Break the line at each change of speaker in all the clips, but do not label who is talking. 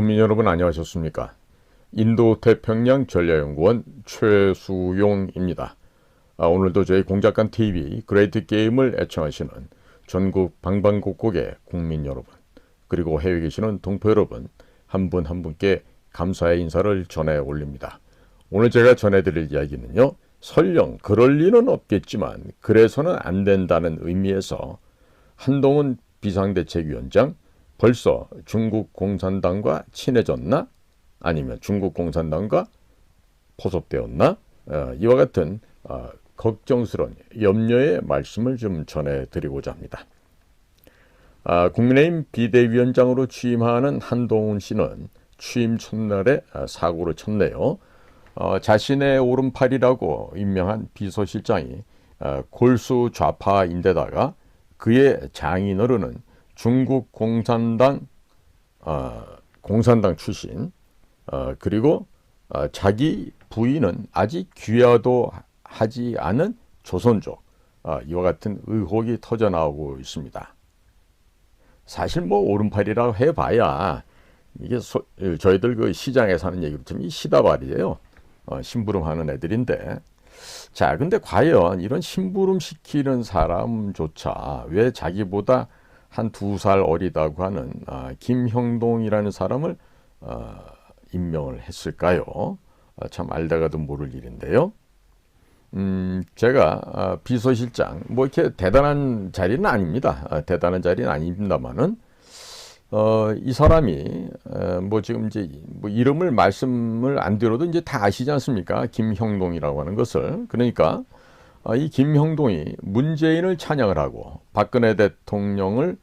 국민 여러분 안녕하셨습니까? 인도태평양 전략연구원 최수용입니다. 오늘도 저희 공작관 TV 그레이트 게임을 애청하시는 전국 방방곡곡의 국민 여러분, 그리고 해외에 계시는 동포 여러분 한 분 한 분께 감사의 인사를 전해 올립니다. 오늘 제가 전해드릴 이야기는요, 설령 그럴 리는 없겠지만 그래서는 안 된다는 의미에서 한동훈 비상대책위원장 벌써 중국 공산당과 친해졌나? 아니면 중국 공산당과 포섭되었나? 이와 같은 걱정스러운 염려의 말씀을 좀 전해드리고자 합니다. 국민의힘 비대위원장으로 취임하는 한동훈 씨는 취임 첫날에 사고를 쳤네요. 자신의 오른팔이라고 임명한 비서실장이 골수 좌파인데다가 그의 장인어른은 중국 공산당 출신, 그리고 자기 부인은 아직 귀화도 하지 않은 조선족, 이와 같은 의혹이 터져나오고 있습니다. 사실 뭐 오른팔이라고 해봐야 이게 저희들 그 시장에 사는 얘기처럼 시다발이에요. 심부름하는 애들인데, 자, 근데 과연 이런 심부름시키는 사람조차 왜 자기보다 한 2살 어리다고 하는 김형동이라는 사람을 임명을 했을까요? 참 알다가도 모를 일인데요. 제가 비서실장, 뭐 이렇게 대단한 자리는 아닙니다. 대단한 자리는 아닙니다만은 이 사람이 뭐 지금 이제 뭐 이름을 말씀을 안 드려도 이제 다 아시지 않습니까? 김형동이라고 하는 것을. 그러니까 이 김형동이 문재인을 찬양을 하고 박근혜 대통령을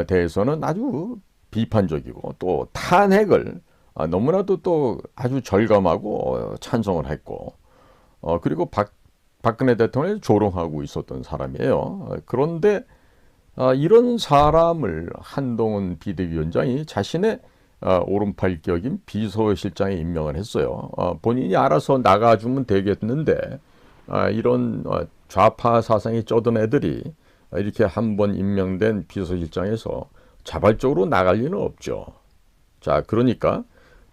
대해서는 아주 비판적이고 또 탄핵을 너무나도 또 아주 절감하고 찬성을 했고, 그리고 박근혜 대통령을 조롱하고 있었던 사람이에요. 그런데 이런 사람을 한동훈 비대위원장이 자신의 오른팔 격인 비서실장에 임명을 했어요. 본인이 알아서 나가주면 되겠는데 이런 좌파 사상이 쩌든 애들이 이렇게 한번 임명된 비서실장에서 자발적으로 나갈 리는 없죠. 자, 그러니까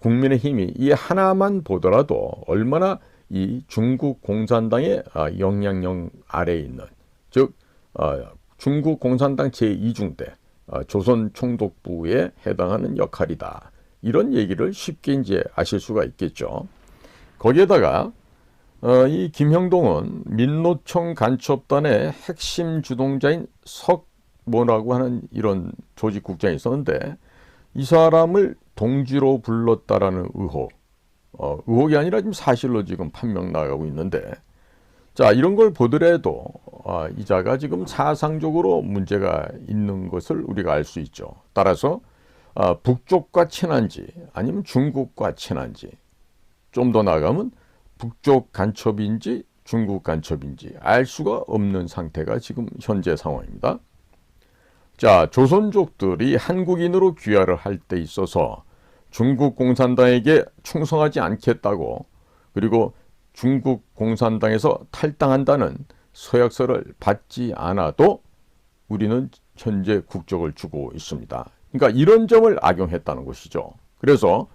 국민의힘이 이 하나만 보더라도 얼마나 이 중국 공산당의 영향력 아래에 있는, 즉 중국 공산당 제2중대 조선 총독부에 해당하는 역할이다, 이런 얘기를 쉽게 이제 아실 수가 있겠죠. 거기에다가 이 김형동은 민노총 간첩단의 핵심 주동자인 석모라고 하는 이런 조직국장이 있었는데, 이 사람을 동지로 불렀다라는 의혹이 아니라 지금 사실로 지금 판명 나가고 있는데, 자, 이런 걸 보더라도 이자가 지금 사상적으로 문제가 있는 것을 우리가 알 수 있죠. 따라서 북쪽과 친한지 아니면 중국과 친한지, 좀 더 나아가면 북쪽 간첩인지 중국 간첩인지 알 수가 없는 상태가 지금 현재 상황입니다. 자, 조선족들이 한국인으로 귀화를 할 때 있어서 중국 공산당에게 충성하지 않겠다고, 그리고 중국 공산당에서 탈당한다는 서약서를 받지 않아도 우리는 현재 국적을 주고 있습니다. 그러니까 이런 점을 악용했다는 것이죠. 그래서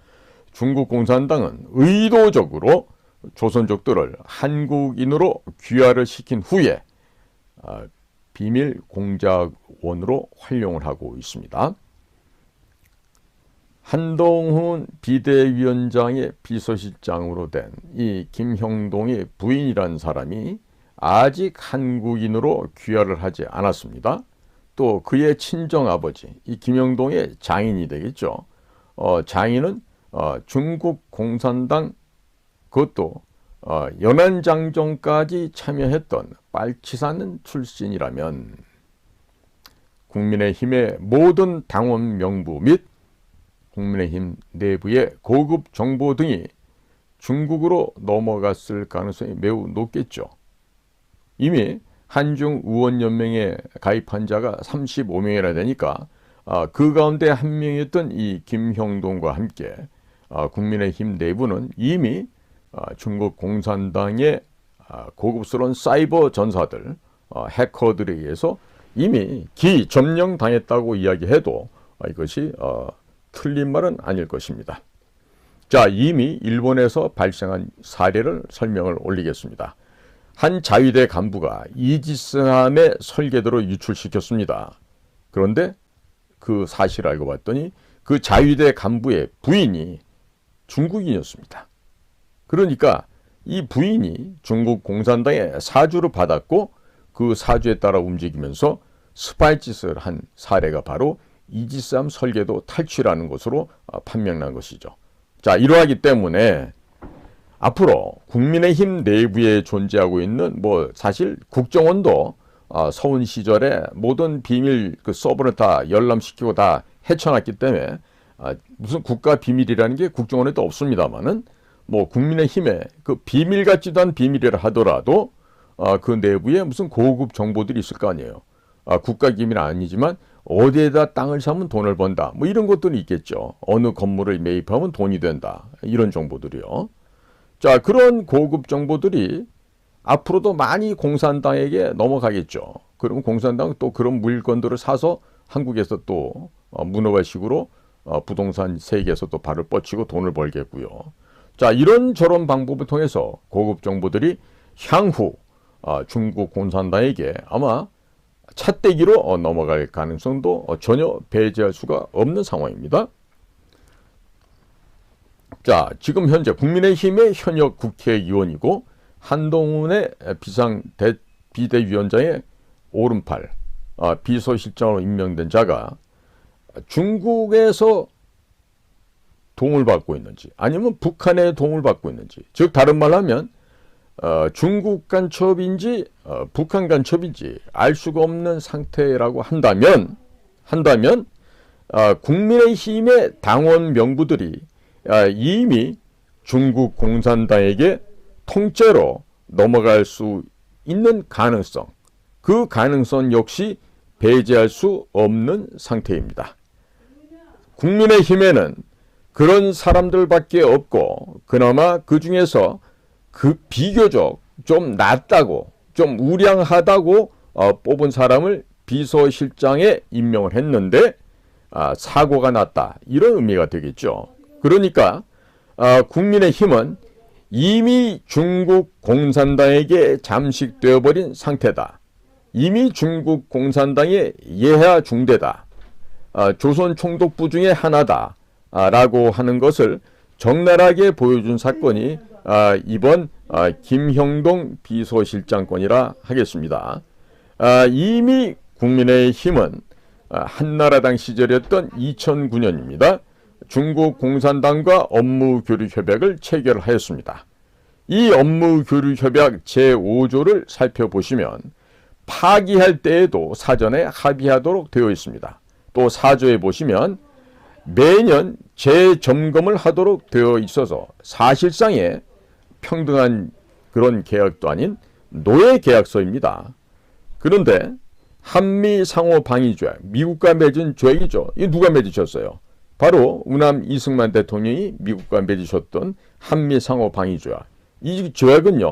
중국 공산당은 의도적으로 조선족들을 한국인으로 귀화를 시킨 후에 비밀 공작원으로 활용을 하고 있습니다. 한동훈 비대위원장의 비서실장으로 된 이 김형동의 부인이라는 사람이 아직 한국인으로 귀화를 하지 않았습니다. 또 그의 친정아버지, 이 김형동의 장인이 되겠죠. 장인은 중국 공산당, 그것도 연안장정까지 참여했던 빨치산 출신이라면 국민의힘의 모든 당원 명부 및 국민의힘 내부의 고급 정보 등이 중국으로 넘어갔을 가능성이 매우 높겠죠. 이미 한중 의원연맹에 가입한 자가 35명이나 되니까 그 가운데 한 명이었던 이 김형동과 함께 국민의힘 내부는 이미 중국 공산당의 고급스러운 사이버 전사들, 해커들에 의해서 이미 기점령당했다고 이야기해도 이것이 틀린 말은 아닐 것입니다. 자, 이미 일본에서 발생한 사례를 설명을 올리겠습니다. 한 자위대 간부가 이지스함의 설계도를 유출시켰습니다. 그런데 그 사실을 알고 봤더니 그 자위대 간부의 부인이 중국인이었습니다. 그러니까 이 부인이 중국 공산당의 사주를 받았고 그 사주에 따라 움직이면서 스파이 짓을 한 사례가 바로 이지스함 설계도 탈취라는 것으로 판명난 것이죠. 자, 이러하기 때문에 앞으로 국민의힘 내부에 존재하고 있는 사실 국정원도 서훈 시절에 모든 비밀 그 서버를 다 열람시키고 다 헤쳐놨기 때문에 무슨 국가 비밀이라는 게 국정원에도 없습니다만은 국민의힘에 그 비밀 같지도 않은 비밀이라 하더라도 그 내부에 무슨 고급 정보들이 있을 거 아니에요. 국가 기밀은 아니지만 어디에다 땅을 사면 돈을 번다. 이런 것들이 있겠죠. 어느 건물을 매입하면 돈이 된다. 이런 정보들이요. 자, 그런 고급 정보들이 앞으로도 많이 공산당에게 넘어가겠죠. 그러면 공산당은 또 그런 물건들을 사서 한국에서 또 문어발식으로 부동산 세계에서 또 발을 뻗치고 돈을 벌겠고요. 자, 이런저런 방법을 통해서 고급 정보들이 향후 중국 공산당에게 아마 찻대기로 넘어갈 가능성도 전혀 배제할 수가 없는 상황입니다. 자, 지금 현재 국민의힘의 현역 국회의원이고 한동훈의 비대위원장의 오른팔 비서실장으로 임명된 자가 중국에서 도움을 받고 있는지 아니면 북한의 도움을 받고 있는지, 즉 다른 말로 하면 중국 간첩인지 북한 간첩인지 알 수가 없는 상태라고 한다면 국민의힘의 당원 명부들이 이미 중국 공산당에게 통째로 넘어갈 수 있는 가능성, 그 가능성 역시 배제할 수 없는 상태입니다. 국민의힘에는 그런 사람들밖에 없고 그나마 그 중에서 그 비교적 좀 낫다고 좀 우량하다고 뽑은 사람을 비서실장에 임명을 했는데 사고가 났다, 이런 의미가 되겠죠. 그러니까 국민의힘은 이미 중국 공산당에게 잠식되어 버린 상태다. 이미 중국 공산당의 예하 중대다. 조선 총독부 중에 하나다. 라고 하는 것을 적나라하게 보여준 사건이 이번 김형동 비서실장 건이라 하겠습니다. 이미 국민의힘은 한나라당 시절이었던 2009년입니다. 중국 공산당과 업무교류협약을 체결하였습니다. 이 업무교류협약 제5조를 살펴보시면 파기할 때에도 사전에 합의하도록 되어 있습니다. 또 4조에 보시면 매년 재점검을 하도록 되어 있어서 사실상의 평등한 그런 계약도 아닌 노예 계약서입니다. 그런데 한미 상호 방위 조약, 미국과 맺은 조약이죠. 이 누가 맺으셨어요? 바로 우남 이승만 대통령이 미국과 맺으셨던 한미 상호 방위 조약. 이 조약은요,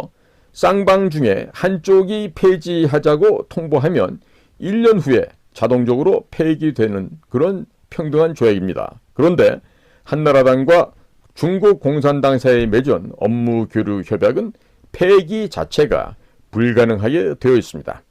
쌍방 중에 한쪽이 폐지하자고 통보하면 1년 후에 자동적으로 폐기되는 그런 평등한 조약입니다. 그런데 한나라당과 중국 공산당 사이에 맺은 업무교류 협약은 폐기 자체가 불가능하게 되어 있습니다.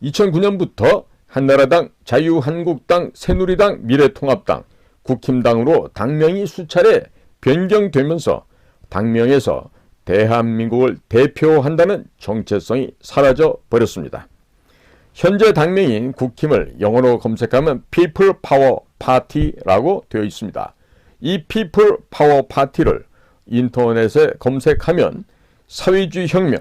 2009년부터 한나라당, 자유한국당, 새누리당, 미래통합당, 국힘당으로 당명이 수차례 변경되면서 당명에서 대한민국을 대표한다는 정체성이 사라져 버렸습니다. 현재 당명인 국힘을 영어로 검색하면 People Power Party라고 되어 있습니다. 이 People Power Party를 인터넷에 검색하면 사회주의 혁명,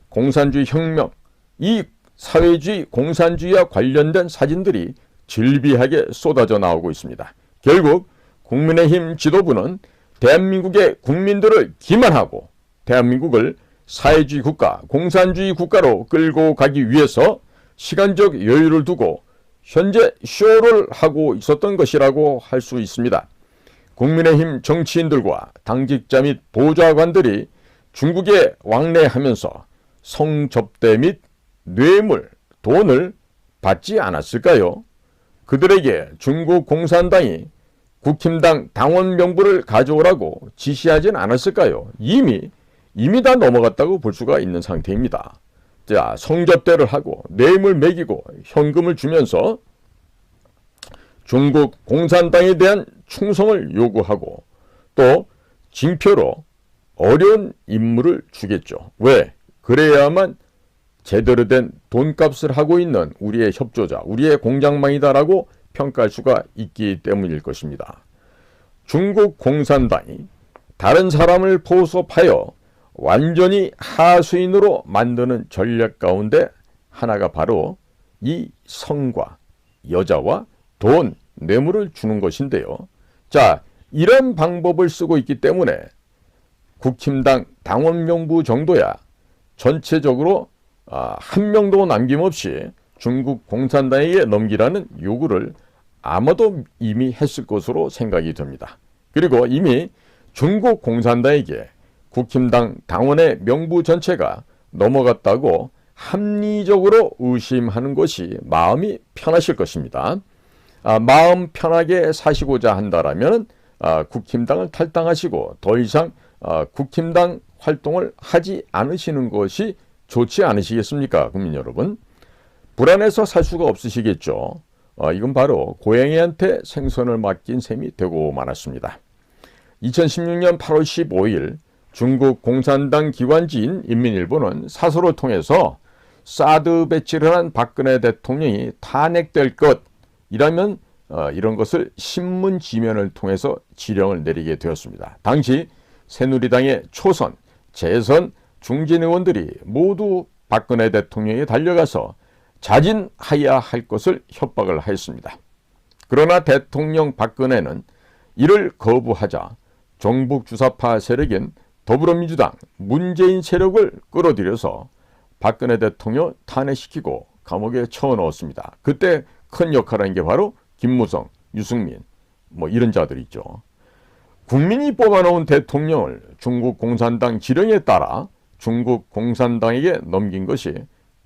공산주의 혁명, 이 사회주의, 공산주의와 관련된 사진들이 질비하게 쏟아져 나오고 있습니다. 결국 국민의힘 지도부는 대한민국의 국민들을 기만하고 대한민국을 사회주의 국가, 공산주의 국가로 끌고 가기 위해서 시간적 여유를 두고 현재 쇼를 하고 있었던 것이라고 할 수 있습니다. 국민의힘 정치인들과 당직자 및 보좌관들이 중국에 왕래하면서 성접대 및 뇌물, 돈을 받지 않았을까요? 그들에게 중국 공산당이 국힘당 당원 명부를 가져오라고 지시하진 않았을까요? 이미 다 넘어갔다고 볼 수가 있는 상태입니다. 자, 성접대를 하고 뇌물 먹이고 현금을 주면서 중국 공산당에 대한 충성을 요구하고 또 징표로 어려운 임무를 주겠죠. 왜? 그래야만 제대로 된 돈값을 하고 있는 우리의 협조자, 우리의 공작망이다라고 평가할 수가 있기 때문일 것입니다. 중국 공산당이 다른 사람을 포섭하여 완전히 하수인으로 만드는 전략 가운데 하나가 바로 이 성과 여자와 돈, 뇌물을 주는 것인데요. 자, 이런 방법을 쓰고 있기 때문에 국힘당 당원 명부 정도야 전체적으로 한 명도 남김없이 중국 공산당에게 넘기라는 요구를 아마도 이미 했을 것으로 생각이 됩니다. 그리고 이미 중국 공산당에게 국힘당 당원의 명부 전체가 넘어갔다고 합리적으로 의심하는 것이 마음이 편하실 것입니다. 마음 편하게 사시고자 한다라면 국힘당을 탈당하시고 더 이상 국힘당 활동을 하지 않으시는 것이 좋지 않으시겠습니까? 국민 여러분. 불안해서 살 수가 없으시겠죠. 이건 바로 고양이한테 생선을 맡긴 셈이 되고 말았습니다. 2016년 8월 15일 중국 공산당 기관지인 인민일보는 사설을 통해서 사드 배치를 한 박근혜 대통령이 탄핵될 것이라면 이런 것을 신문 지면을 통해서 지령을 내리게 되었습니다. 당시 새누리당의 초선, 재선, 중진 의원들이 모두 박근혜 대통령에 달려가서 자진하여야 할 것을 협박을 하였습니다. 그러나 대통령 박근혜는 이를 거부하자 종북 주사파 세력인 더불어민주당, 문재인 세력을 끌어들여서 박근혜 대통령 탄핵시키고 감옥에 쳐넣었습니다. 그때 큰 역할을 한 게 바로 김무성, 유승민 이런 자들이 있죠. 국민이 뽑아놓은 대통령을 중국 공산당 지령에 따라 중국 공산당에게 넘긴 것이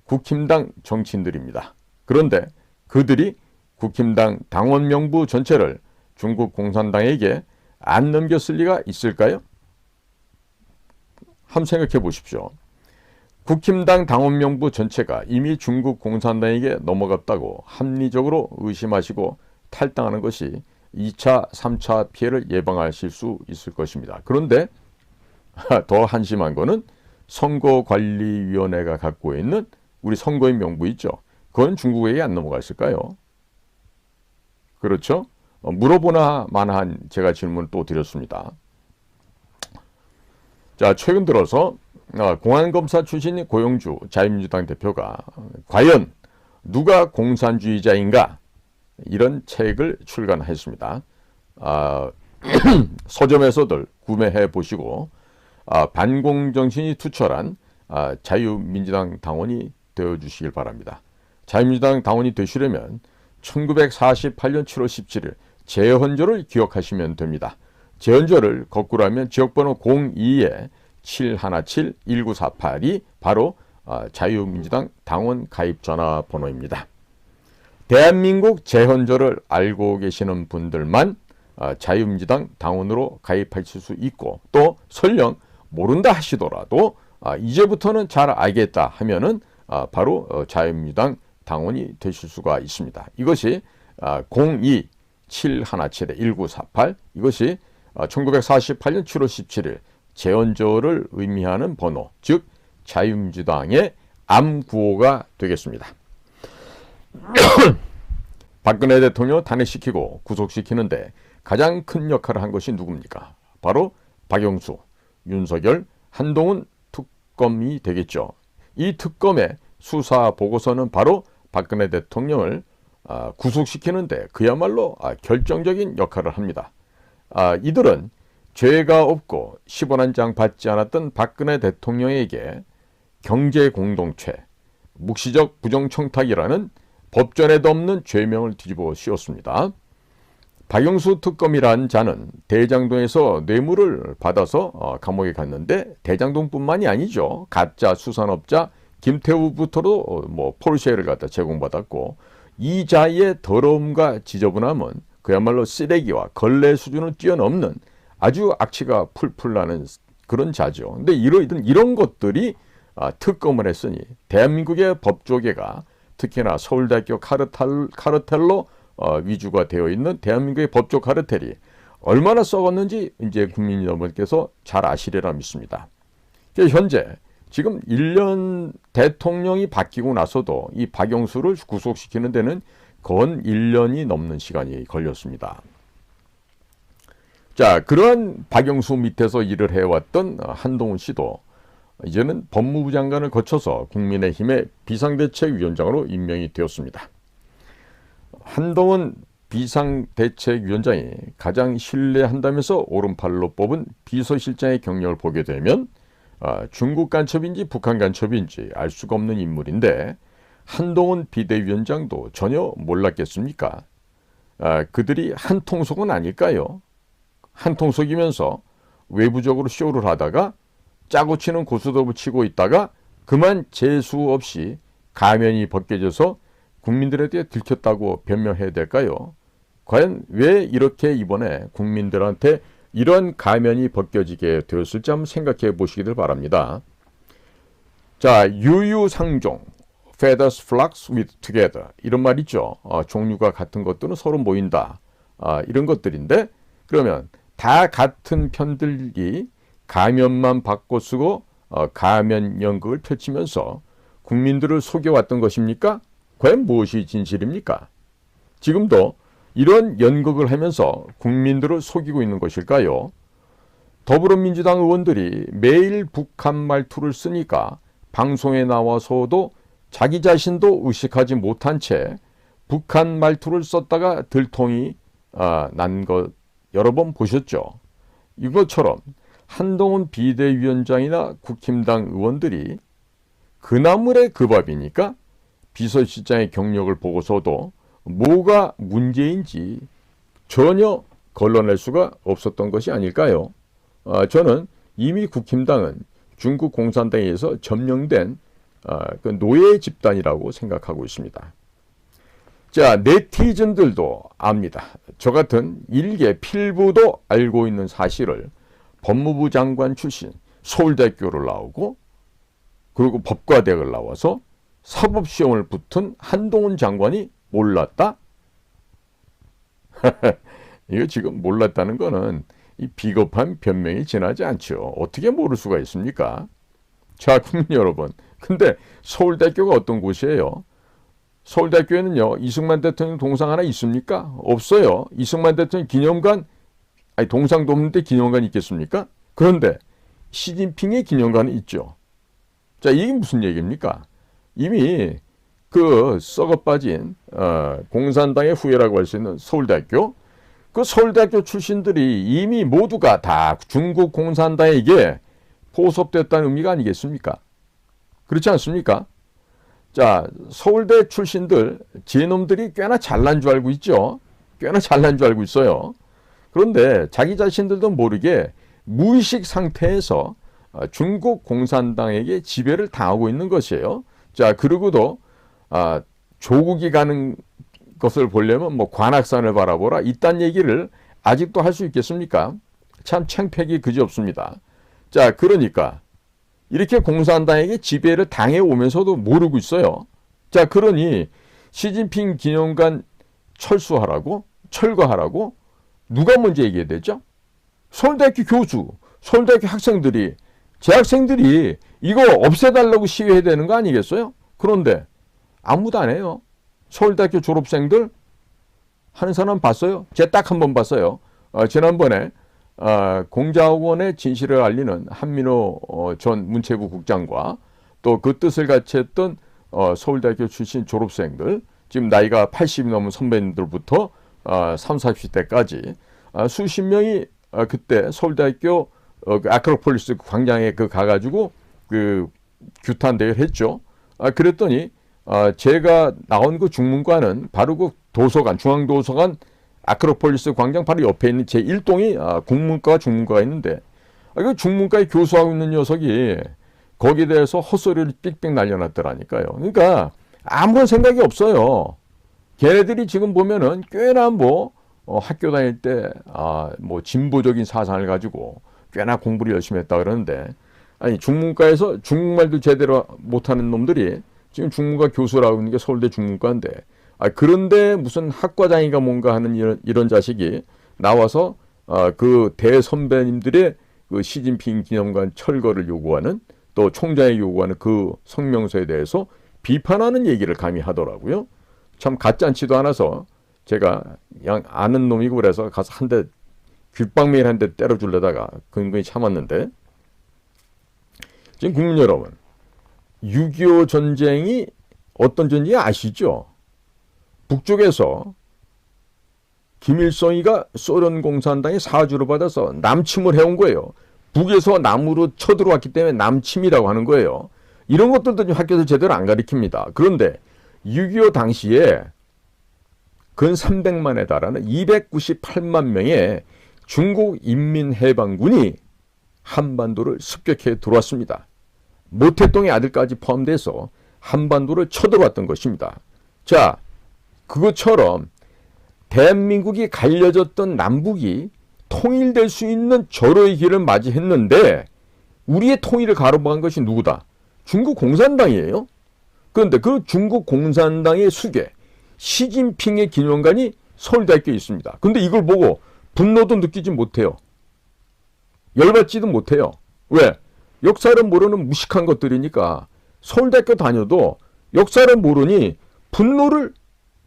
국힘당 정치인들입니다. 그런데 그들이 국힘당 당원 명부 전체를 중국 공산당에게 안 넘겼을 리가 있을까요? 한번 생각해 보십시오. 국힘당 당원 명부 전체가 이미 중국 공산당에게 넘어갔다고 합리적으로 의심하시고 탈당하는 것이 2차, 3차 피해를 예방하실 수 있을 것입니다. 그런데 더 한심한 거는 선거관리위원회가 갖고 있는 우리 선거인 명부 있죠. 그건 중국에게 안 넘어갔을까요? 그렇죠? 물어보나 마나한 제가 질문을 또 드렸습니다. 자, 최근 들어서 공안검사 출신인 고영주 자유민주당 대표가 과연 누가 공산주의자인가 이런 책을 출간했습니다. 서점에서들 구매해 보시고 반공정신이 투철한 자유민주당 당원이 되어주시길 바랍니다. 자유민주당 당원이 되시려면 1948년 7월 17일 제헌조를 기억하시면 됩니다. 제헌조를 거꾸로 하면 지역번호 02-717-1948이 바로 자유민주당 당원 가입 전화번호입니다. 대한민국 제헌조를 알고 계시는 분들만 자유민주당 당원으로 가입하실 수 있고 또 설령 모른다 하시더라도 이제부터는 잘 알겠다 하면은 바로 자유민주당 당원이 되실 수가 있습니다. 이것이 02-717-1948 이것이 1948년 7월 17일 제헌조를 의미하는 번호, 즉 자유민주당의 암구호가 되겠습니다. 박근혜 대통령 탄핵시키고 구속시키는데 가장 큰 역할을 한 것이 누굽니까? 바로 박영수, 윤석열, 한동훈 특검이 되겠죠. 이 특검의 수사 보고서는 바로 박근혜 대통령을 구속시키는데 그야말로 결정적인 역할을 합니다. 이들은 죄가 없고 10원 한 장 받지 않았던 박근혜 대통령에게 경제공동체, 묵시적 부정청탁이라는 법전에도 없는 죄명을 뒤집어 씌웠습니다. 박영수 특검이란 자는 대장동에서 뇌물을 받아서 감옥에 갔는데 대장동뿐만이 아니죠. 가짜 수산업자 김태우부터도 포르쉐를 갖다 제공받았고 이 자의 더러움과 지저분함은 그야말로 쓰레기와 걸레 수준을 뛰어넘는 아주 악취가 풀풀 나는 그런 자죠. 근데 이런 것들이 특검을 했으니 대한민국의 법조계가 특히나 서울대학교 카르텔로 위주가 되어 있는 대한민국의 법조 카르텔이 얼마나 썩었는지 이제 국민 여러분께서 잘 아시리라 믿습니다. 현재 지금 1년 대통령이 바뀌고 나서도 이 박영수를 구속시키는 데는 건 1년이 넘는 시간이 걸렸습니다. 자, 그러한 박영수 밑에서 일을 해왔던 한동훈 씨도 이제는 법무부 장관을 거쳐서 국민의힘의 비상대책위원장으로 임명이 되었습니다. 한동훈 비상대책위원장이 가장 신뢰한다면서 오른팔로 뽑은 비서실장의 경력을 보게 되면 중국 간첩인지 북한 간첩인지 알 수가 없는 인물인데 한동훈 비대위원장도 전혀 몰랐겠습니까? 그들이 한통속은 아닐까요? 한통속이면서 외부적으로 쇼를 하다가 짜고 치는 고스톱을 치고 있다가 그만 재수 없이 가면이 벗겨져서 국민들에게 들켰다고 변명해야 될까요? 과연 왜 이렇게 이번에 국민들한테 이런 가면이 벗겨지게 되었을지 한번 생각해 보시기를 바랍니다. 자, 유유상종, feathers flocks with together 이런 말 있죠. 종류가 같은 것들은 서로 모인다. 이런 것들인데 그러면 다 같은 편들이 가면만 바꿔 쓰고 가면 연극을 펼치면서 국민들을 속여왔던 것입니까? 과연 무엇이 진실입니까? 지금도 이런 연극을 하면서 국민들을 속이고 있는 것일까요? 더불어민주당 의원들이 매일 북한 말투를 쓰니까 방송에 나와서도 자기 자신도 의식하지 못한 채 북한 말투를 썼다가 들통이 난 것 여러 번 보셨죠? 이것처럼 한동훈 비대위원장이나 국힘당 의원들이 그나물의 그 밥이니까 비서실장의 경력을 보고서도 뭐가 문제인지 전혀 걸러낼 수가 없었던 것이 아닐까요? 저는 이미 국힘당은 중국 공산당에 의해서 점령된 그 노예 집단이라고 생각하고 있습니다. 자, 네티즌들도 압니다. 저 같은 일개 필부도 알고 있는 사실을 법무부 장관 출신 서울대학교를 나오고 그리고 법과대학을 나와서 사법시험을 붙은 한동훈 장관이 몰랐다? 이거 지금 몰랐다는 거는 이 비겁한 변명이 지나지 않죠. 어떻게 모를 수가 있습니까? 자, 국민 여러분. 근데 서울대학교가 어떤 곳이에요? 서울대학교에는요, 이승만 대통령 동상 하나 있습니까? 없어요. 이승만 대통령 기념관, 동상도 없는데 기념관이 있겠습니까? 그런데 시진핑의 기념관은 있죠. 자, 이게 무슨 얘기입니까? 이미 그 썩어빠진 공산당의 후예라고 할 수 있는 서울대학교, 그 서울대학교 출신들이 이미 모두가 다 중국 공산당에게 포섭됐다는 의미가 아니겠습니까? 그렇지 않습니까? 자, 서울대 출신들, 제놈들이 꽤나 잘난 줄 알고 있죠. 꽤나 잘난 줄 알고 있어요. 그런데 자기 자신들도 모르게 무의식 상태에서 중국 공산당에게 지배를 당하고 있는 것이에요. 자, 그리고도 조국이 가는 것을 보려면 뭐 관악산을 바라보라 이딴 얘기를 아직도 할 수 있겠습니까? 참 창피하기 그지없습니다. 자, 그러니까 이렇게 공산당에게 지배를 당해 오면서도 모르고 있어요. 자, 그러니 시진핑 기념관 철거하라고 누가 먼저 얘기해야 되죠? 서울대학교 교수, 서울대학교 학생들이, 재학생들이 이거 없애달라고 시위해야 되는 거 아니겠어요? 그런데 아무도 안 해요. 서울대학교 졸업생들 하는 사람 봤어요? 제가 딱 한 번 봤어요. 지난번에 공자학원의 진실을 알리는 한민호 전 문체부 국장과 또 그 뜻을 같이 했던 서울대학교 출신 졸업생들, 지금 나이가 80이 넘은 선배님들부터 30, 40대까지 수십 명이 그때 서울대학교 아크로폴리스 광장에 가가지고 그 규탄 대회를 했죠. 그랬더니 제가 나온 그 중문과는 바로 그 도서관, 중앙도서관 아크로폴리스 광장 바로 옆에 있는 제1동이 국문과와 중문과가 있는데 그 중문과에 교수하고 있는 녀석이 거기에 대해서 헛소리를 삑삑 날려놨더라니까요. 그러니까 아무런 생각이 없어요. 걔네들이 지금 보면은 꽤나 뭐 학교 다닐 때 뭐 진보적인 사상을 가지고 꽤나 공부를 열심히 했다 그러는데, 아니 중문과에서 중국말도 제대로 못하는 놈들이 지금 중문과 교수라고 있는 게 서울대 중문과인데, 그런데 무슨 학과장인가 뭔가 하는 이런 자식이 나와서 그 대선배님들의 그 시진핑 기념관 철거를 요구하는, 또 총장이 요구하는 그 성명서에 대해서 비판하는 얘기를 감히 하더라고요. 참 가짜치도 않아서 제가 그냥 아는 놈이고 그래서 가서 한 대, 귓방매일 한 대 때려주려다가 근근히 참았는데, 지금 국민 여러분, 6.25 전쟁이 어떤 전쟁이 아시죠? 북쪽에서 김일성이가 소련 공산당의 사주를 받아서 남침을 해온 거예요. 북에서 남으로 쳐들어왔기 때문에 남침이라고 하는 거예요. 이런 것들도 학교에서 제대로 안 가르칩니다. 그런데 6.25 당시에 근 300만에 달하는 298만 명의 중국 인민해방군이 한반도를 습격해 들어왔습니다. 모택동의 아들까지 포함돼서 한반도를 쳐들어왔던 것입니다. 자, 그것처럼 대한민국이 갈려졌던 남북이 통일될 수 있는 절호의 길을 맞이했는데, 우리의 통일을 가로막은 것이 누구다? 중국 공산당이에요. 그런데 그 중국 공산당의 수괴, 시진핑의 기념관이 서울대학교에 있습니다. 근데 이걸 보고 분노도 느끼지 못해요. 열받지도 못해요. 왜? 역사를 모르는 무식한 것들이니까. 서울대학교 다녀도 역사를 모르니 분노를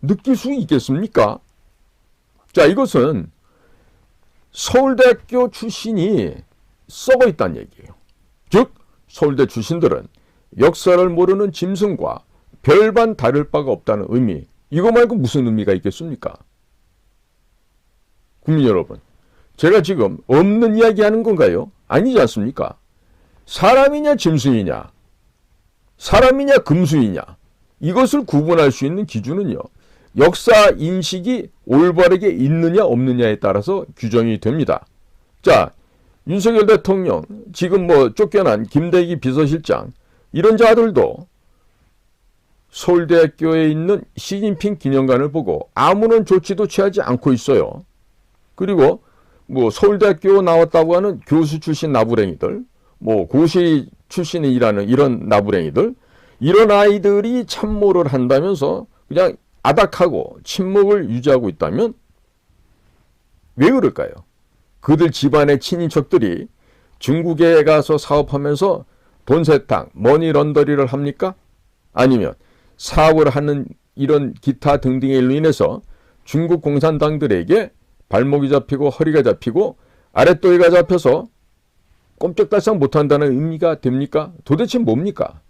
느낄 수 있겠습니까? 자, 이것은 서울대학교 출신이 썩어 있다는 얘기예요. 즉, 서울대 출신들은 역사를 모르는 짐승과 별반 다를 바가 없다는 의미. 이거 말고 무슨 의미가 있겠습니까? 국민 여러분, 제가 지금 없는 이야기 하는 건가요? 아니지 않습니까? 사람이냐 짐승이냐, 사람이냐 금수이냐, 이것을 구분할 수 있는 기준은요, 역사 인식이 올바르게 있느냐 없느냐에 따라서 규정이 됩니다. 자, 윤석열 대통령, 지금 뭐 쫓겨난 김대기 비서실장, 이런 자들도 서울대학교에 있는 시진핑 기념관을 보고 아무런 조치도 취하지 않고 있어요. 그리고 뭐 서울대학교 나왔다고 하는 교수 출신 나부랭이들, 뭐 고시 출신이 일하는 이런 나부랭이들, 이런 아이들이 참모를 한다면서 그냥 아닥하고 침묵을 유지하고 있다면 왜 그럴까요? 그들 집안의 친인척들이 중국에 가서 사업하면서 돈 세탁, 머니 런더리를 합니까? 아니면 사업을 하는 이런 기타 등등의 일로 인해서 중국 공산당들에게 발목이 잡히고 허리가 잡히고 아랫도리가 잡혀서 꼼짝달싹 못한다는 의미가 됩니까? 도대체 뭡니까?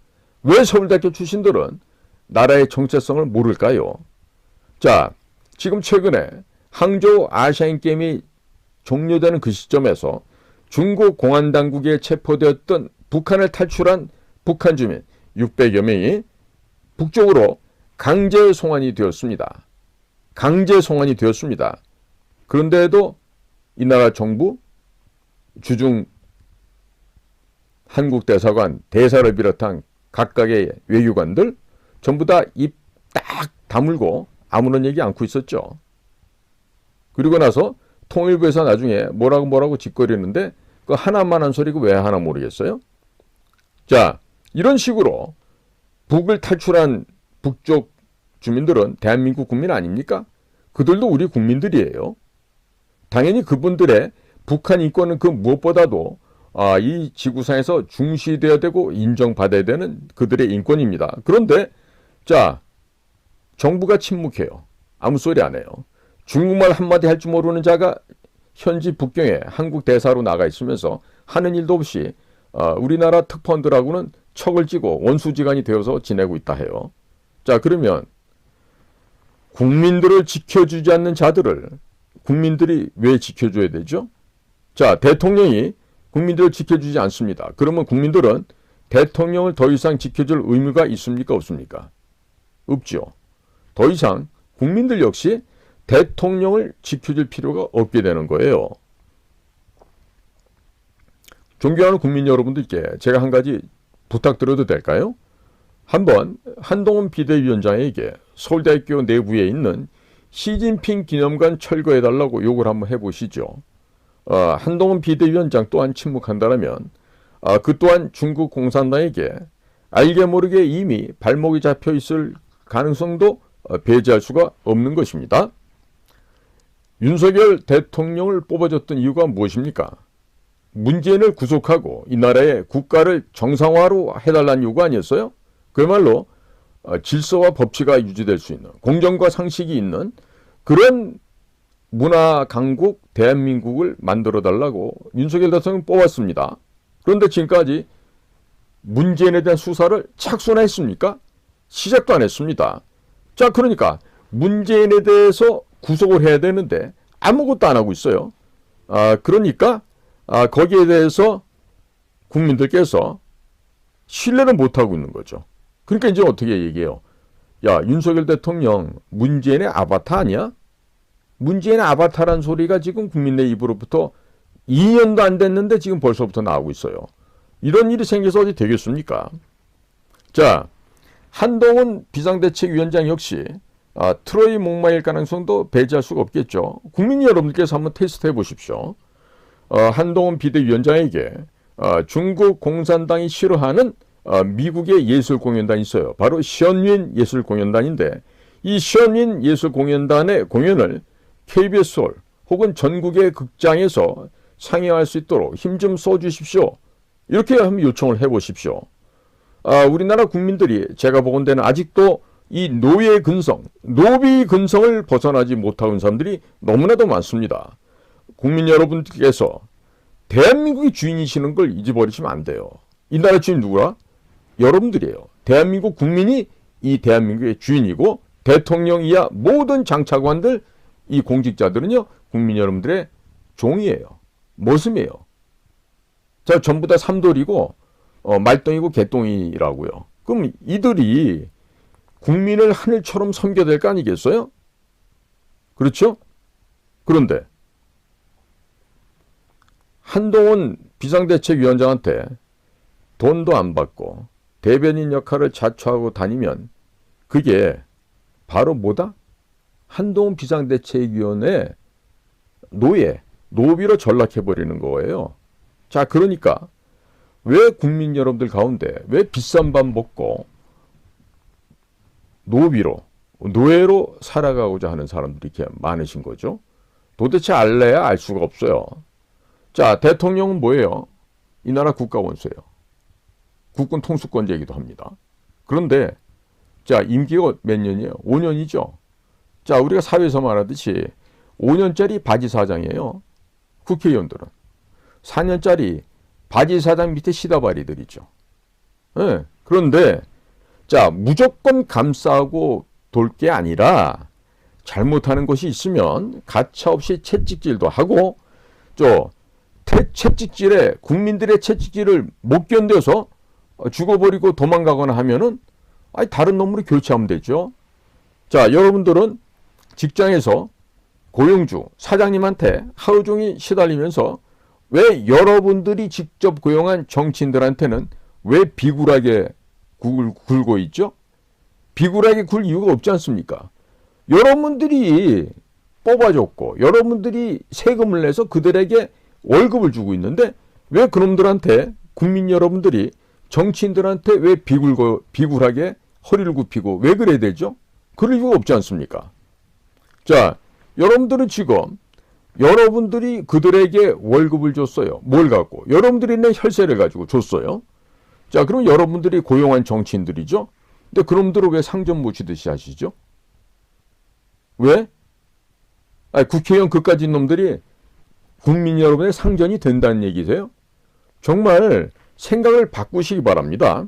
왜 서울대학교 출신들은 나라의 정체성을 모를까요? 자, 지금 최근에 항저우 아시안게임이 종료되는 그 시점에서 중국 공안당국에 체포되었던 북한을 탈출한 북한 주민 600여 명이 북쪽으로 강제 송환이 되었습니다. 강제 송환이 되었습니다. 그런데도 이 나라 정부, 주중 한국 대사관, 대사를 비롯한 각각의 외교관들 전부 다 입 딱 다물고 아무런 얘기 않고 있었죠. 그리고 나서 통일부에서 나중에 뭐라고 짓거리는데 그 하나만 한 소리고 왜 하나 모르겠어요? 자, 이런 식으로 북을 탈출한 북쪽 주민들은 대한민국 국민 아닙니까? 그들도 우리 국민들이에요. 당연히 그분들의 북한 인권은 그 무엇보다도 이 지구상에서 중시되어야 되고 인정받아야 되는 그들의 인권입니다. 그런데 자, 정부가 침묵해요. 아무 소리 안 해요. 중국말 한마디 할 줄 모르는 자가 현지 북경에 한국 대사로 나가 있으면서 하는 일도 없이 우리나라 특파원들하고는 척을 찌고 원수지간이 되어서 지내고 있다 해요. 자, 그러면 국민들을 지켜주지 않는 자들을 국민들이 왜 지켜줘야 되죠? 자, 대통령이 국민들을 지켜주지 않습니다. 그러면 국민들은 대통령을 더 이상 지켜줄 의무가 있습니까? 없습니까? 없죠. 더 이상 국민들 역시 대통령을 지켜줄 필요가 없게 되는 거예요. 존경하는 국민 여러분들께 제가 한 가지 부탁드려도 될까요? 한번 한동훈 비대위원장에게 서울대학교 내부에 있는 시진핑 기념관 철거해달라고 요구를 한번 해보시죠. 한동훈 비대위원장 또한 침묵한다면 그 또한 중국 공산당에게 알게 모르게 이미 발목이 잡혀 있을 가능성도 배제할 수가 없는 것입니다. 윤석열 대통령을 뽑아줬던 이유가 무엇입니까? 문재인을 구속하고 이 나라의 국가를 정상화로 해달라는 요구 아니었어요? 그야말로 질서와 법치가 유지될 수 있는, 공정과 상식이 있는 그런 문화 강국 대한민국을 만들어달라고 윤석열 대통령 뽑았습니다. 그런데 지금까지 문재인에 대한 수사를 착수나 했습니까? 시작도 안 했습니다. 자, 그러니까 문재인에 대해서 구속을 해야 되는데 아무것도 안 하고 있어요. 그러니까 거기에 대해서 국민들께서 신뢰를 못하고 있는 거죠. 그러니까 이제 어떻게 얘기해요? 야, 윤석열 대통령 문재인의 아바타 아니야? 문재인의 아바타란 소리가 지금 국민의 입으로부터 2년도 안 됐는데 지금 벌써부터 나오고 있어요. 이런 일이 생겨서 어디 되겠습니까? 자, 한동훈 비상대책위원장 역시 트로이 목마일 가능성도 배제할 수가 없겠죠. 국민 여러분께서 한번 테스트 해보십시오. 한동훈 비대위원장에게 중국 공산당이 싫어하는 미국의 예술공연단이 있어요. 바로 시언윈 예술공연단인데 이 시언윈 예술공연단의 공연을 KBS 서울 혹은 전국의 극장에서 상영할 수 있도록 힘 좀 써주십시오. 이렇게 한번 요청을 해보십시오. 우리나라 국민들이 제가 보건대는 아직도 이 노예 근성, 노비 근성을 벗어나지 못하고 있는 사람들이 너무나도 많습니다. 국민 여러분께서 대한민국의 주인이시는 걸 잊어버리시면 안 돼요. 이 나라 주인 누구야? 여러분들이에요. 대한민국 국민이 이 대한민국의 주인이고 대통령이야 모든 장차관들, 이 공직자들은요 국민 여러분들의 종이에요. 머슴이에요. 자, 전부 다 삼돌이고 말똥이고 개똥이라고요. 그럼 이들이 국민을 하늘처럼 섬겨야 될 거 아니겠어요? 그렇죠? 그런데 한동훈 비상대책위원장한테 돈도 안 받고 대변인 역할을 자처하고 다니면 그게 바로 뭐다? 한동훈 비상대책위원회 노비로 전락해버리는 거예요. 자, 그러니까 왜 국민 여러분들 가운데 왜 비싼 밥 먹고 노예로 살아가고자 하는 사람들이 이렇게 많으신 거죠? 도대체 알래야 알 수가 없어요. 자, 대통령은 뭐예요? 이 나라 국가 원수예요. 국군 통수권자이기도 합니다. 그런데 자, 임기가 몇 년이에요? 5년이죠. 자, 우리가 사회에서 말하듯이 5년짜리 바지사장이에요. 국회의원들은. 4년짜리 바지사장 밑에 시다바리들이죠. 네. 그런데 자, 무조건 감싸고 돌 게 아니라 잘못하는 것이 있으면 가차없이 채찍질도 하고 채찍질에 국민들의 채찍질을 못 견뎌서 죽어버리고 도망가거나 하면은 다른 놈으로 교체하면 되죠. 자, 여러분들은 직장에서 고용주 사장님한테 하루 종일 시달리면서 왜 여러분들이 직접 고용한 정치인들한테는 왜 비굴하게 굴고 있죠? 비굴하게 굴 이유가 없지 않습니까? 여러분들이 뽑아줬고 여러분들이 세금을 내서 그들에게 월급을 주고 있는데 왜 그놈들한테 국민 여러분들이 정치인들한테 왜 비굴하게 허리를 굽히고 왜 그래야 되죠? 그럴 이유가 없지 않습니까? 자, 여러분들은 지금 여러분들이 그들에게 월급을 줬어요. 뭘 갖고? 여러분들이 낸 혈세를 가지고 줬어요. 자, 그럼 여러분들이 고용한 정치인들이죠. 근데 그놈들을 왜 상전 모시듯이 하시죠? 왜? 국회의원 그까짓 놈들이 국민 여러분의 상전이 된다는 얘기세요? 정말 생각을 바꾸시기 바랍니다.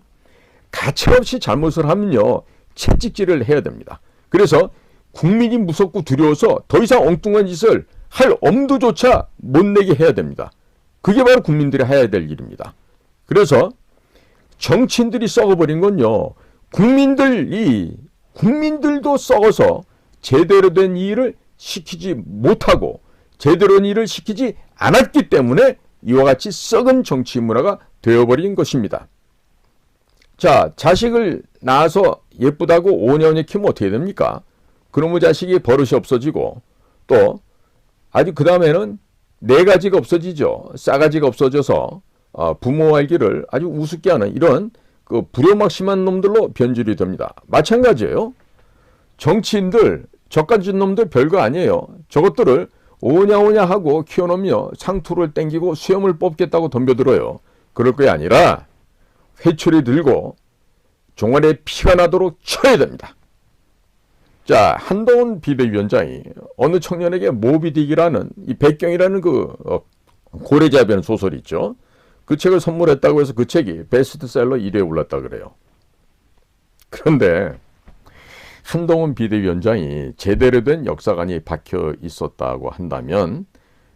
가차없이 잘못을 하면요 채찍질을 해야 됩니다. 그래서 국민이 무섭고 두려워서 더 이상 엉뚱한 짓을 할 엄두조차 못 내게 해야 됩니다. 그게 바로 국민들이 해야 될 일입니다. 그래서 정치인들이 썩어버린 건요 국민들도 썩어서 제대로 된 일을 시키지 못하고 제대로 된 일을 시키지 않았기 때문에 이와 같이 썩은 정치 문화가 되어버린 것입니다. 자, 자식을 낳아서 예쁘다고 5년에 키우면 어떻게 됩니까? 그놈의 자식이 버릇이 없어지고 또 아주 그 다음에는 네 가지가 없어지죠. 싸가지가 없어져서 부모 알기를 아주 우습게 하는 이런 그 불효막심한 놈들로 변질이 됩니다. 마찬가지예요. 정치인들, 저같은 놈들 별거 아니에요. 저것들을 오냐오냐 하고 키워놓으며 상투를 땡기고 수염을 뽑겠다고 덤벼들어요. 그럴 게 아니라 회초리 들고 종아리에 피가 나도록 쳐야 됩니다. 자, 한동훈 비대위원장이 어느 청년에게 모비딕이라는 이 백경이라는 그 고래자변 소설이 있죠. 그 책을 선물했다고 해서 그 책이 베스트셀러 1위에 올랐다 그래요. 그런데 한동훈 비대위원장이 제대로 된 역사관이 박혀 있었다고 한다면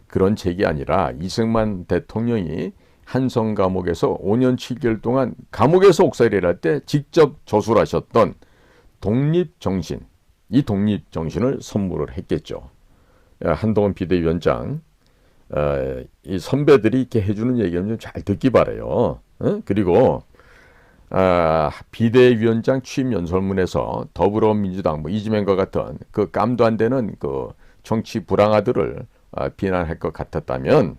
그런 책이 아니라 이승만 대통령이 한성 감옥에서 5년 7개월 동안 감옥에서 옥살이를 할 때 직접 저술하셨던 독립정신, 이 독립정신을 선물을 했겠죠. 한동훈 비대위원장, 이 선배들이 이렇게 해주는 얘기는 좀 잘 듣기 바라요. 그리고 비대위원장 취임 연설문에서 더불어민주당, 이재명과 같은 그 깜도 안 되는 그 정치 불황아들을 비난할 것 같았다면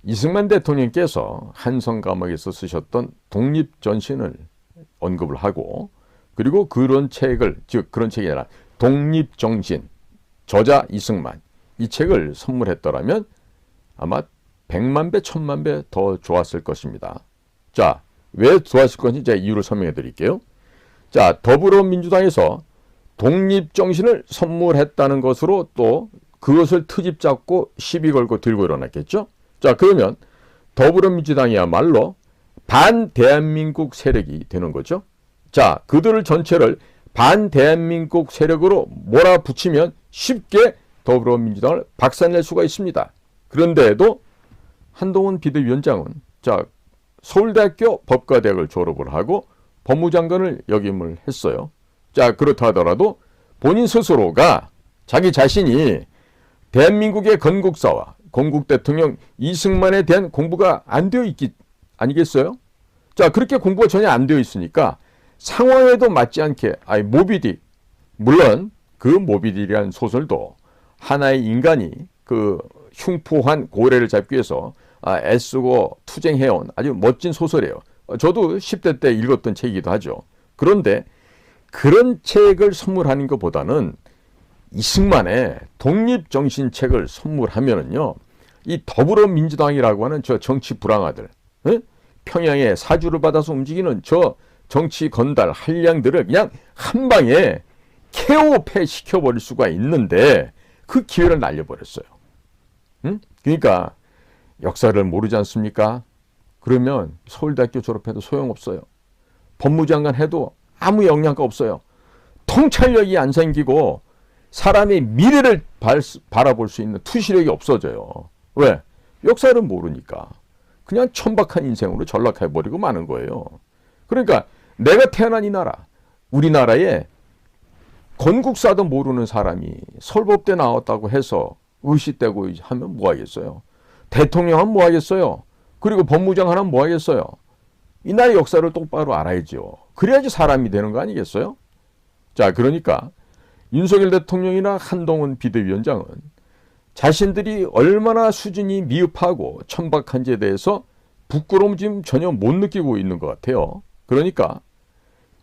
이승만 대통령께서 한성 감옥에서 쓰셨던 독립전신을 언급을 하고 그리고 그런 책을, 즉 그런 책이 아니라 독립정신, 저자 이승만, 이 책을 선물했더라면 아마 100만 배, 1000만 배 더 좋았을 것입니다. 자, 왜 좋았을 건지 제가 이유를 설명해 드릴게요. 자, 더불어민주당에서 독립정신을 선물했다는 것으로 또 그것을 트집 잡고 시비 걸고 들고 일어났겠죠. 자, 그러면 더불어민주당이야말로 반대한민국 세력이 되는 거죠. 자, 그들을 전체를 반대한민국 세력으로 몰아붙이면 쉽게 더불어민주당을 박살낼 수가 있습니다. 그런데도 한동훈 비대위원장은 자, 서울대학교 법과대학을 졸업을 하고 법무장관을 역임을 했어요. 자, 그렇다 하더라도 본인 스스로가 자기 자신이 대한민국의 건국사와 건국 대통령 이승만에 대한 공부가 안 되어 있기 아니겠어요? 자, 그렇게 공부가 전혀 안 되어 있으니까 상황에도 맞지 않게 모비딕, 물론 그 모비딕이라는 소설도 하나의 인간이 그 흉포한 고래를 잡기 위해서 애쓰고 투쟁해온 아주 멋진 소설이에요. 저도 10대 때 읽었던 책이기도 하죠. 그런데 그런 책을 선물하는 것보다는 이승만의 독립정신 책을 선물하면은요, 이 더불어민주당이라고 하는 저 정치 불황아들, 평양에 사주를 받아서 움직이는 저 정치 건달 한량들을 그냥 한 방에 KO 시켜버릴 수가 있는데 그 기회를 날려버렸어요. 그러니까 역사를 모르지 않습니까? 그러면 서울대학교 졸업해도 소용없어요. 법무장관 해도 아무 영향가 없어요. 통찰력이 안 생기고 사람의 미래를 바라볼 수 있는 투시력이 없어져요. 왜? 역사를 모르니까. 그냥 천박한 인생으로 전락해버리고 마는 거예요. 그러니까 내가 태어난 이 나라, 우리나라에 건국사도 모르는 사람이 서울법대 나왔다고 해서 의시되고 하면 뭐 하겠어요? 대통령 하면 뭐 하겠어요? 그리고 법무장 하면 뭐 하겠어요? 이 나라의 역사를 똑바로 알아야죠. 그래야지 사람이 되는 거 아니겠어요? 자, 그러니까 윤석열 대통령이나 한동훈 비대위원장은 자신들이 얼마나 수준이 미흡하고 천박한지에 대해서 부끄러움 지금 전혀 못 느끼고 있는 것 같아요. 그러니까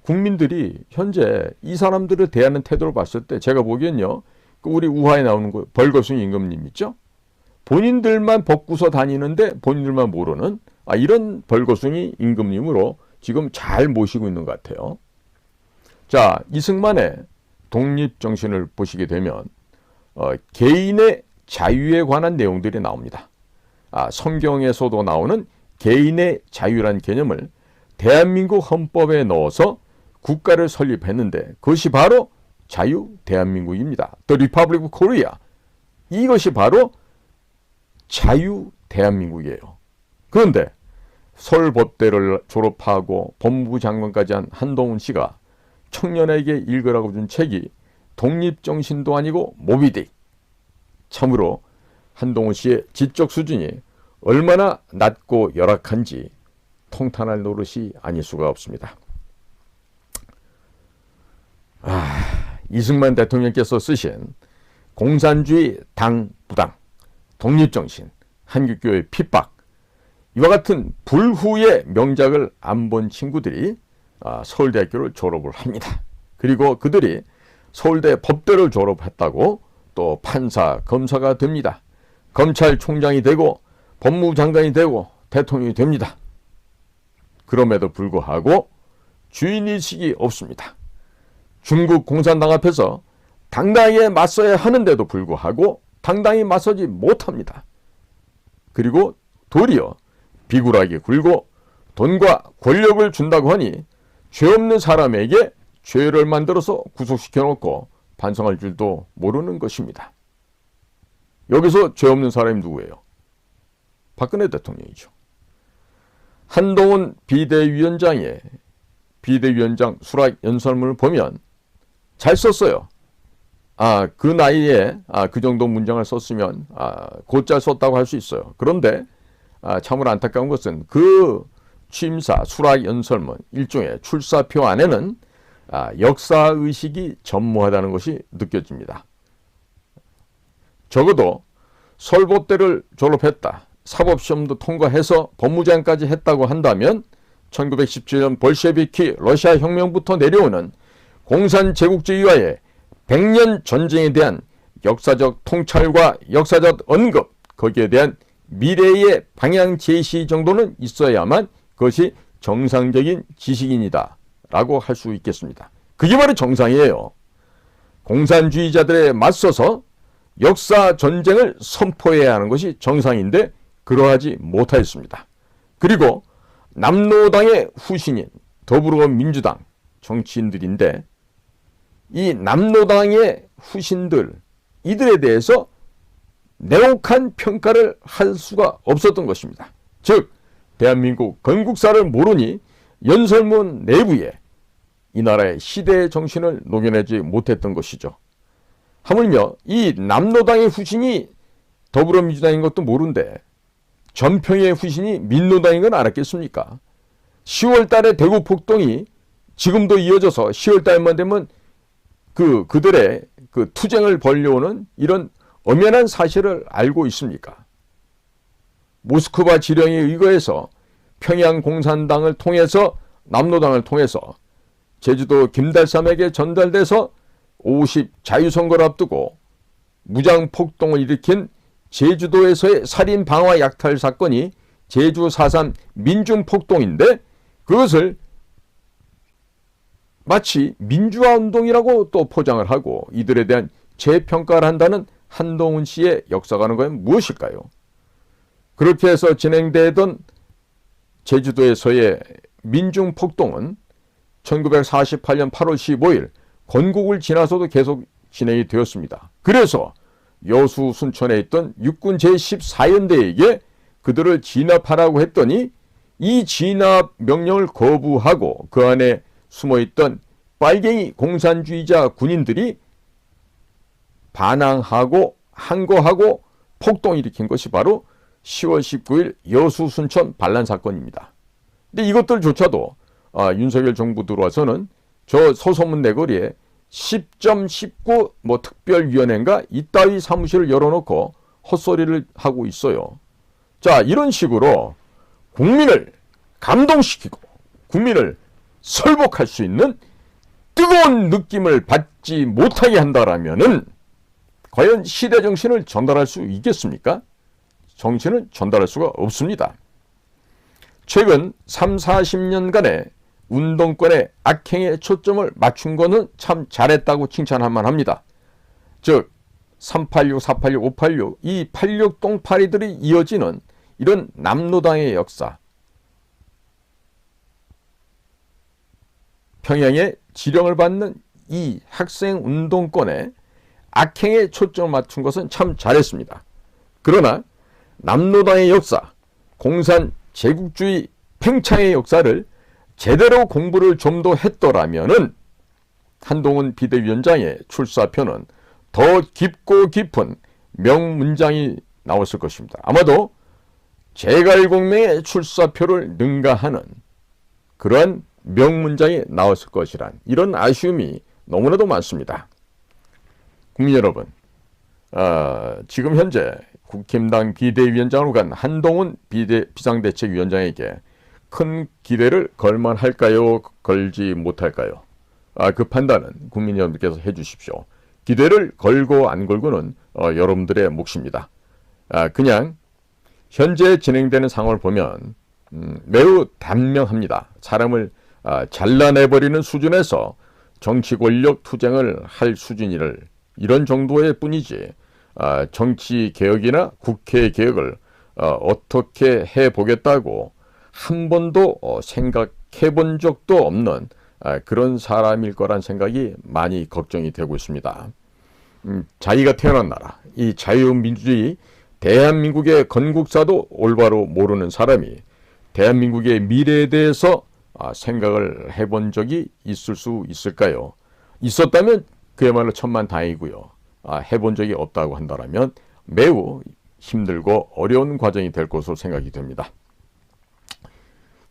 국민들이 현재 이 사람들을 대하는 태도를 봤을 때 제가 보기엔요, 우리 우화에 나오는 거 벌거숭이 임금님 있죠? 본인들만 벗고서 다니는데 본인들만 모르는 이런 벌거숭이 임금님으로 지금 잘 모시고 있는 것 같아요. 자, 이승만의 독립정신을 보시게 되면 개인의 자유에 관한 내용들이 나옵니다. 성경에서도 나오는 개인의 자유란 개념을 대한민국 헌법에 넣어서 국가를 설립했는데 그것이 바로 자유 대한민국입니다. The Republic of Korea. 이것이 바로 자유 대한민국이에요. 그런데 서울법대를 졸업하고 법무부 장관까지 한 한동훈 씨가 청년에게 읽으라고 준 책이 독립정신도 아니고 모비딕. 참으로 한동훈 씨의 지적 수준이 얼마나 낮고 열악한지 통탄할 노릇이 아닐 수가 없습니다. 이승만 대통령께서 쓰신 공산주의 당부당, 독립정신, 한국교회 핍박, 이와 같은 불후의 명작을 안 본 친구들이 서울대학교를 졸업을 합니다. 그리고 그들이 서울대 법대를 졸업했다고 또 판사, 검사가 됩니다. 검찰총장이 되고 법무장관이 되고 대통령이 됩니다. 그럼에도 불구하고 주인의식이 없습니다. 중국 공산당 앞에서 당당하게 맞서야 하는데도 불구하고 당당히 맞서지 못합니다. 그리고 도리어 비굴하게 굴고 돈과 권력을 준다고 하니 죄 없는 사람에게 죄를 만들어서 구속시켜 놓고 반성할 줄도 모르는 것입니다. 여기서 죄 없는 사람이 누구예요? 박근혜 대통령이죠. 한동훈 비대위원장의 비대위원장 수락 연설문을 보면 잘 썼어요. 그 나이에 그 정도 문장을 썼으면 곧잘 썼다고 할 수 있어요. 그런데 참으로 안타까운 것은 그 취임사 수락 연설문 일종의 출사표 안에는 역사의식이 전무하다는 것이 느껴집니다. 적어도 서울법대를 졸업했다, 사법시험도 통과해서 법무장까지 했다고 한다면 1917년 볼셰비키 러시아 혁명부터 내려오는 공산제국주의와의 100년 전쟁에 대한 역사적 통찰과 역사적 언급, 거기에 대한 미래의 방향 제시 정도는 있어야만 그것이 정상적인 지식인이다 라고 할 수 있겠습니다. 그게 바로 정상이에요. 공산주의자들에 맞서서 역사 전쟁을 선포해야 하는 것이 정상인데 그러하지 못하였습니다. 그리고 남로당의 후신인 더불어민주당 정치인들인데 이 남로당의 후신들, 이들에 대해서 냉혹한 평가를 할 수가 없었던 것입니다. 즉 대한민국 건국사를 모르니 연설문 내부에 이 나라의 시대의 정신을 녹여내지 못했던 것이죠. 하물며 이 남로당의 후신이 더불어민주당인 것도 모른데 전평의 후신이 민노당인 건 알았겠습니까? 10월 달에 대구 폭동이 지금도 이어져서 10월 달만 되면 그들의 그 투쟁을 벌려오는 이런 엄연한 사실을 알고 있습니까? 모스크바 지령에 의거해서 평양 공산당을 통해서 남로당을 통해서 제주도 김달삼에게 전달돼서 50 자유선거를 앞두고 무장폭동을 일으킨 제주도에서의 살인 방화 약탈 사건이 제주 4.3 민중폭동인데 그것을 마치 민주화운동이라고 또 포장을 하고 이들에 대한 재평가를 한다는 한동훈 씨의 역사관은 과연 무엇일까요? 그렇게 해서 진행되던 제주도에서의 민중폭동은 1948년 8월 15일 건국을 지나서도 계속 진행이 되었습니다. 그래서 여수 순천에 있던 육군 제14연대에게 그들을 진압하라고 했더니 이 진압 명령을 거부하고 그 안에 숨어있던 빨갱이 공산주의자 군인들이 반항하고 항거하고 폭동을 일으킨 것이 바로 10월 19일 여수 순천 반란 사건입니다. 근데 이것들조차도 윤석열 정부 들어와서는 저 서소문 내거리에 10.19 특별위원회인가 이따위 사무실을 열어놓고 헛소리를 하고 있어요. 자, 이런 식으로 국민을 감동시키고 국민을 설복할 수 있는 뜨거운 느낌을 받지 못하게 한다라면은 과연 시대 정신을 전달할 수 있겠습니까? 정신을 전달할 수가 없습니다. 최근 3, 40년간의 운동권의 악행에 초점을 맞춘 거는 참 잘했다고 칭찬할 만합니다. 즉 386, 486, 586 이 86 똥파리들이 이어지는 이런 남로당의 역사, 평양에 지령을 받는 이 학생 운동권의 악행에 초점을 맞춘 것은 참 잘했습니다. 그러나 남로당의 역사, 공산 제국주의 팽창의 역사를 제대로 공부를 좀 더 했더라면은 한동훈 비대위원장의 출사표는 더 깊고 깊은 명문장이 나왔을 것입니다. 아마도 제갈공명의 출사표를 능가하는 그러한 명문장이 나왔을 것이란 이런 아쉬움이 너무나도 많습니다. 국민 여러분, 지금 현재 국힘당 비대위원장으로 간 한동훈 비상대책위원장에게 큰 기대를 걸만할까요? 걸지 못할까요? 그 판단은 국민 여러분께서 해주십시오. 기대를 걸고 안 걸고는 여러분들의 몫입니다. 그냥 현재 진행되는 상황을 보면 매우 단명합니다. 사람을 잘라내버리는 수준에서 정치 권력 투쟁을 할 수준이를 이런 정도의 뿐이지 정치 개혁이나 국회 개혁을 어떻게 해보겠다고 한 번도 생각해 본 적도 없는 그런 사람일 거란 생각이 많이 걱정이 되고 있습니다. 자기가 태어난 나라, 이 자유민주주의 대한민국의 건국사도 올바로 모르는 사람이 대한민국의 미래에 대해서 생각을 해본 적이 있을 수 있을까요? 있었다면 그야말로 천만다행이고요. 해본 적이 없다고 한다면 매우 힘들고 어려운 과정이 될 것으로 생각이 됩니다.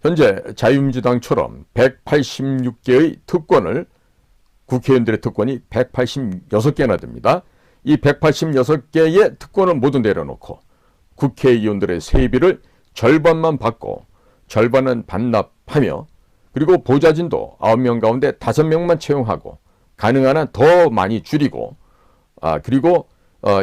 현재 자유민주당처럼 186개의 특권을 국회의원들의 특권이 186개나 됩니다. 이 186개의 특권을 모두 내려놓고 국회의원들의 세비를 절반만 받고 절반은 반납하며 그리고 보좌진도 9명 가운데 5명만 채용하고 가능한 한 더 많이 줄이고 그리고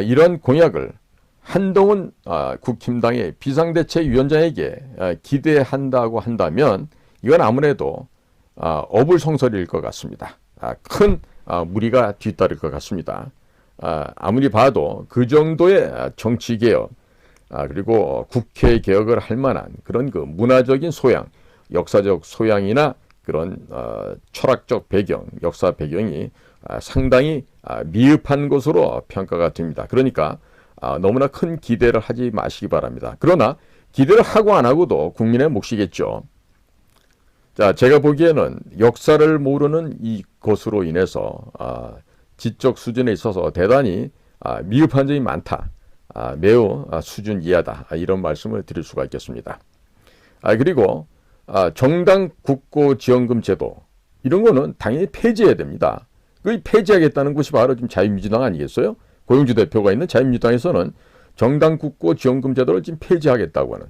이런 공약을 한동훈 국힘당의 비상대책위원장에게 기대한다고 한다면 이건 아무래도 어불성설일 것 같습니다. 큰 무리가 뒤따를 것 같습니다. 아무리 봐도 그 정도의 정치개혁 그리고 국회 개혁을 할 만한 그런 그 문화적인 소양, 역사적 소양이나 그런 철학적 배경, 역사 배경이 상당히 미흡한 것으로 평가가 됩니다. 그러니까 너무나 큰 기대를 하지 마시기 바랍니다. 그러나 기대를 하고 안 하고도 국민의 몫이겠죠. 자, 제가 보기에는 역사를 모르는 이것으로 인해서 지적 수준에 있어서 대단히 미흡한 점이 많다. 매우 수준 이하다. 이런 말씀을 드릴 수가 있겠습니다. 그리고 정당 국고 지원금 제도 이런 거는 당연히 폐지해야 됩니다. 그 폐지하겠다는 것이 바로 지금 자유민주당 아니겠어요? 고영주 대표가 있는 자유민주당에서는 정당 국고 지원금 제도를 지금 폐지하겠다고 하는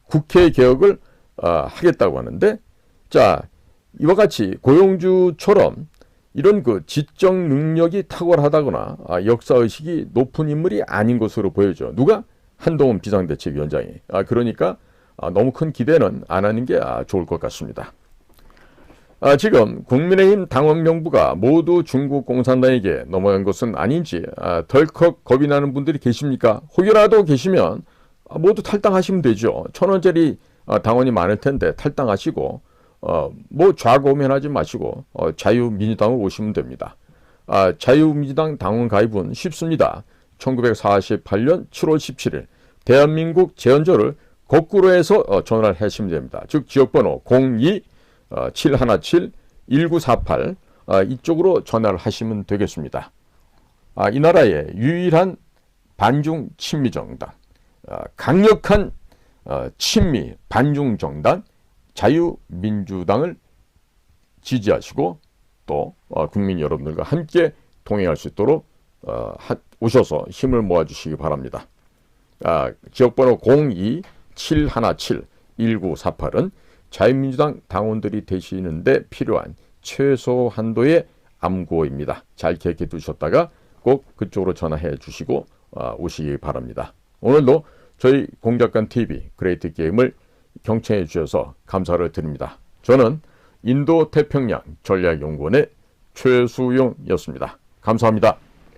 국회 개혁을 하겠다고 하는데 자 이와 같이 고영주처럼 이런 그 지적 능력이 탁월하다거나 역사의식이 높은 인물이 아닌 것으로 보여져. 누가? 한동훈 비상대책위원장이. 그러니까 너무 큰 기대는 안 하는 게 좋을 것 같습니다. 지금 국민의힘 당원 명부가 모두 중국 공산당에게 넘어간 것은 아닌지 덜컥 겁이 나는 분들이 계십니까? 혹여라도 계시면 모두 탈당하시면 되죠. 1,000원짜리 당원이 많을 텐데 탈당하시고 뭐 좌고면하지 마시고 자유민주당으로 오시면 됩니다. 자유민주당 당원 가입은 쉽습니다. 1948년 7월 17일 대한민국 제헌조를 거꾸로 해서 전화를 하시면 됩니다. 즉 지역번호 02-717-1948 이쪽으로 전화를 하시면 되겠습니다. 이 나라의 유일한 반중 친미 정당, 강력한 친미 반중 정당 자유민주당을 지지하시고 또 국민 여러분들과 함께 동행할 수 있도록 오셔서 힘을 모아주시기 바랍니다. 지역번호 02-717-1948은 자유민주당 당원들이 되시는데 필요한 최소 한도의 암구호입니다. 잘 기억해 두셨다가 꼭 그쪽으로 전화해 주시고 오시기 바랍니다. 오늘도 저희 공작관TV 그레이트 게임을 경청해 주셔서 감사를 드립니다. 저는 인도태평양 전략연구원의 최수용이었습니다. 감사합니다.